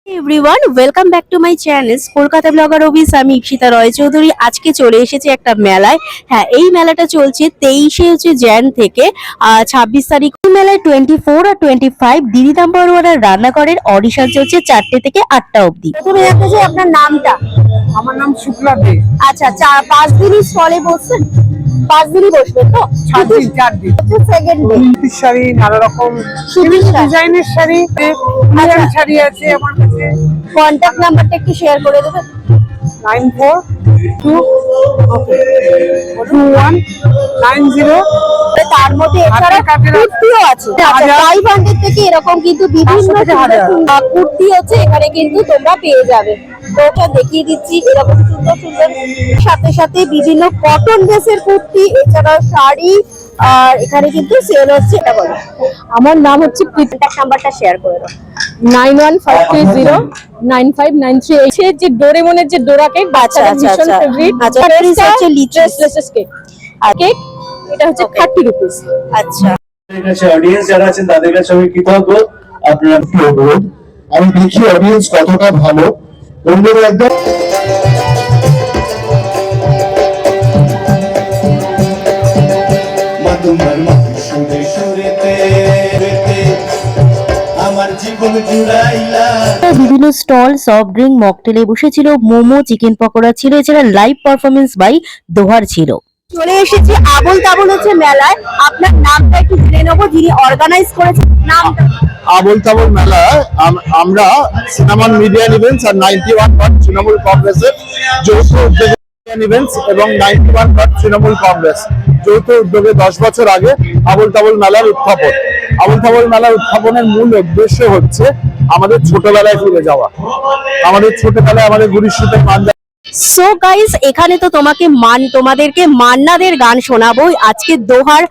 Everyone welcome back to my channel Kolkata blogger office. আমি ইপসিতা রয় চৌধুরী। আজকে চলে এসেছি একটা মেলায়। হ্যাঁ, এই মেলাটা চলছে 23শে জ্যান থেকে 26 তারিখ। এই মেলায় 24 আর 25 দিদি নাম্বার ওয়ানের রান্নাঘরের অডিশন চলছে 4টে থেকে 8টা অবধি। প্রথমে একটা যে আপনার নামটা। আমার নাম শুক্লা দে। আচ্ছা, 5 দিনই স্টলে বসছেন? 5 দিনই বসবেন তো? 4 দিন সেকেন্ড ডে শাড়ি, নানা রকম ডিজাইনের শাড়ি, ইন্ডিয়ান শাড়ি আছে আমার কাছে। কন্ট্যাক্ট নাম্বারটা একটু শেয়ার করে দেবেন। 942190। তার মধ্যে এছাড়া কুর্তিও আছে। আচ্ছা, 500 থেকে এরকম কিন্তু বিভিন্ন কুর্তি হচ্ছে এখানে কিন্তু তোমরা পেয়ে যাবে। তো ওটা দেখিয়ে দিচ্ছি, এরকম সুন্দর সুন্দর সাথে সাথে বিভিন্ন কটন ড্রেসের কুর্তি, এছাড়াও শাড়ি। আর এখানে কিন্তু সেল হচ্ছে। এটা বলো। আমার নাম হচ্ছে কন্ট্যাক্ট নাম্বারটা শেয়ার করে দাও। 9153099388 যে ডোরেমনের যে ডোরা কেক, বাচ্চাদের ভীষণ ফেভারিট। আচ্ছা, প্রাইস হচ্ছে লিচেস কেক। কেক এটা হচ্ছে 30 রুপিস। আচ্ছা, অডিয়েন্স যারা আছেন তাদের কাছে আমি কৃতজ্ঞ। আপনারা আমি দেখি অডিয়েন্স কতটা ভালো। অন্যরা একদম বিভিন্ন স্টল, সফট ড্রিঙ্ক, মকটেলে বসেছিল, মোমো, চিকেন পকোড়া ছিল, এছাড়া লাইভ পারফরমেন্স বাই দোহার ছিল। চলে এসেছি আবল তাবল হচ্ছে মেলায়। আপনার নামটা একটু জেনে নেবো, যিনি অর্গানাইজ করেছেন নামটা। আবল তাবল মেলা আমরা সিনেমান মিডিয়া ইভেন্টস আর 91 তৃণমূল কংগ্রেসের যৌথ উদ্যোগে ইভেন্টস এবং 91 তৃণমূল কংগ্রেস যৌথ উদ্যোগে 10 বছর আগে আবল তাবল মেলার উত্থাপন। আবল তাবল মেলার উত্থাপনের মূল উদ্দেশ্য হচ্ছে আমাদের ছোটবেলায় ফিরে যাওয়া। আমাদের ছোটবেলায় আমাদের গুরুশিতে মান। সো গাইস, এখানে তো তোমাদেরকে মান্নাদের গান শোনাবো। আজকে দোহার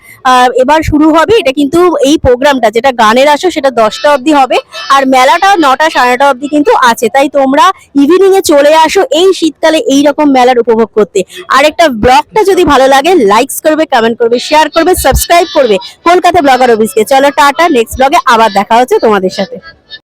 এবার শুরু হবে। এটা কিন্তু এই প্রোগ্রামটা যেটা গানের আসো সেটা 10টা অবধি হবে, আর মেলাটা 9টা 9:30 অবধি কিন্তু আছে। তাই তোমরা ইভিনিং এ চলে আসো এই শীতকালে এই রকম মেলার উপভোগ করতে। আর একটা ব্লগটা যদি ভালো লাগে লাইকস করবে, কমেন্ট করবে, শেয়ার করবে, সাবস্ক্রাইব করবে কলকাতা ব্লগার অফিসকে। চলো টাটা, নেক্সট ব্লগে আবার দেখা হচ্ছে তোমাদের সাথে।